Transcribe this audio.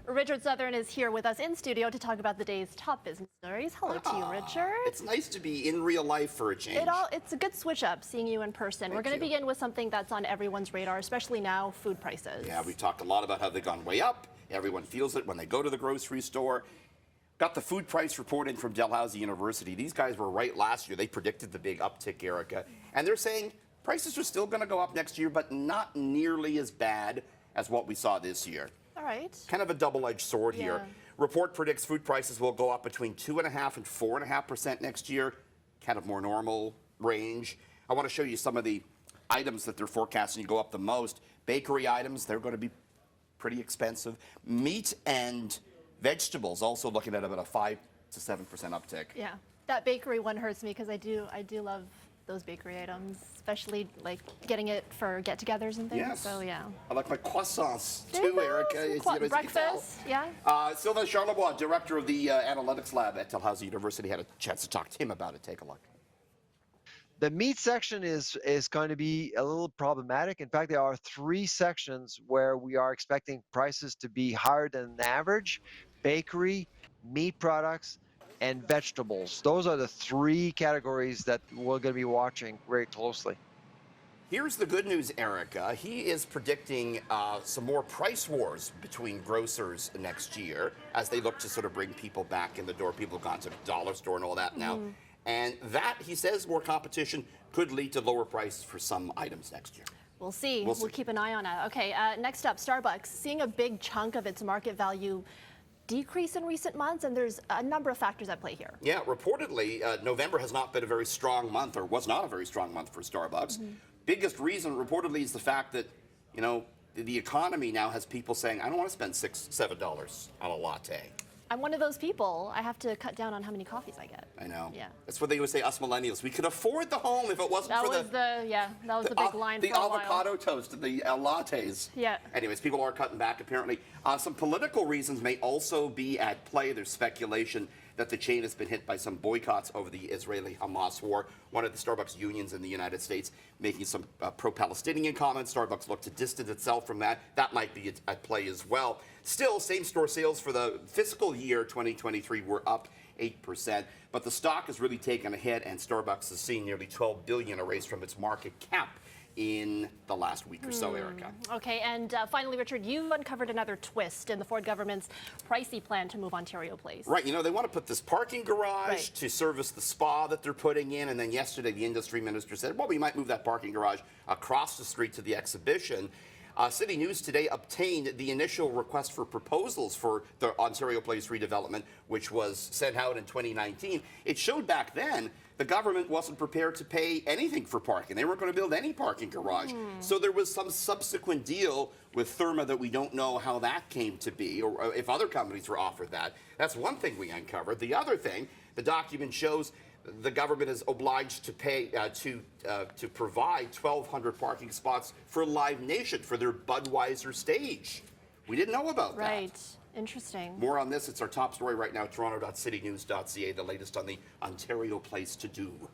Richard Southern is here with us in studio to talk about the day's top business stories. Hello to you, Richard. It's nice to be in real life for a change. It's a good switch up seeing you in person. We're going to begin with something that's on everyone's radar, especially now, food prices. Yeah, we've talked a lot about how they've gone way up. Everyone feels it when they go to the grocery store. Got the food price report in from Dalhousie University. These guys were right last year. They predicted the big uptick, Erica. And they're saying prices are still going to go up next year, but not nearly as bad as what we saw this year. All right. Kind of a double-edged sword here. Report predicts food prices will go up between 2.5% and 4.5% next year, kind of more normal range. I want to show you some of the items that they're forecasting to go up the most. Bakery items, they're going to be pretty expensive. Meat and vegetables also looking at about a 5 to 7% uptick. Yeah, that bakery one hurts me because I do love those bakery items, especially like getting it for get-togethers and things. Yes. So yeah. I like my croissants too, Erica. Breakfast, yeah. Sylvain Charlebois, director of the analytics lab at Dalhousie University, had a chance to talk to him about it. Take a look. The meat section is going to be a little problematic. In fact, there are 3 sections where we are expecting prices to be higher than average: bakery, meat products, and vegetables. Those are the 3 categories that we're going to be watching very closely. Here's the good news, Erica. He is predicting some more price wars between grocers next year as they look to sort of bring people back in the door. People have gone to the dollar store and all that now. And that, he says, more competition could lead to lower prices for some items next year. We'll see. We'll keep an eye on it. Okay, next up, Starbucks, seeing a big chunk of its market value decrease in recent months, and there's a number of factors at play here. Yeah, reportedly, November has not been a very strong month, or was not a very strong month for Starbucks. Biggest reason, reportedly, is the fact that, you know, the economy now has people saying, I don't want to spend $6, $7 on a latte. I'm one of those people. I have to cut down on how many coffees I get. I know. Yeah. That's what they would say, us millennials. We could afford the home if it wasn't for that was the big line for a while. The avocado toast and the lattes. Yeah. Anyways, people are cutting back, apparently. Some political reasons may also be at play. There's speculation that the chain has been hit by some boycotts over the Israeli-Hamas war. One of the Starbucks unions in the United States making some pro-Palestinian comments. Starbucks looked to distance itself from that. That might be at play as well. Still, same-store sales for the fiscal year 2023 were up 8%, but the stock has really taken a hit, and Starbucks has seen nearly $12 billion erased from its market cap in the last week or so, Erica. Okay, and finally, Richard, you've uncovered another twist in the Ford government's pricey plan to move Ontario Place. Right, you know, they want to put this parking garage to service the spa that they're putting in, and then yesterday the industry minister said, well, we might move that parking garage across the street to the exhibition. CityNews today obtained the initial request for proposals for the Ontario Place redevelopment, which was sent out in 2019. It showed back then the government wasn't prepared to pay anything for parking. They weren't going to build any parking garage. So there was some subsequent deal with Therma that we don't know how that came to be, or if other companies were offered that. That's one thing we uncovered. The other thing, the document shows the government is obliged to pay to provide 1,200 parking spots for Live Nation for their Budweiser stage. We didn't know about that. Right. Interesting. More on this. It's our top story right now, toronto.citynews.ca, the latest on the Ontario Place to do.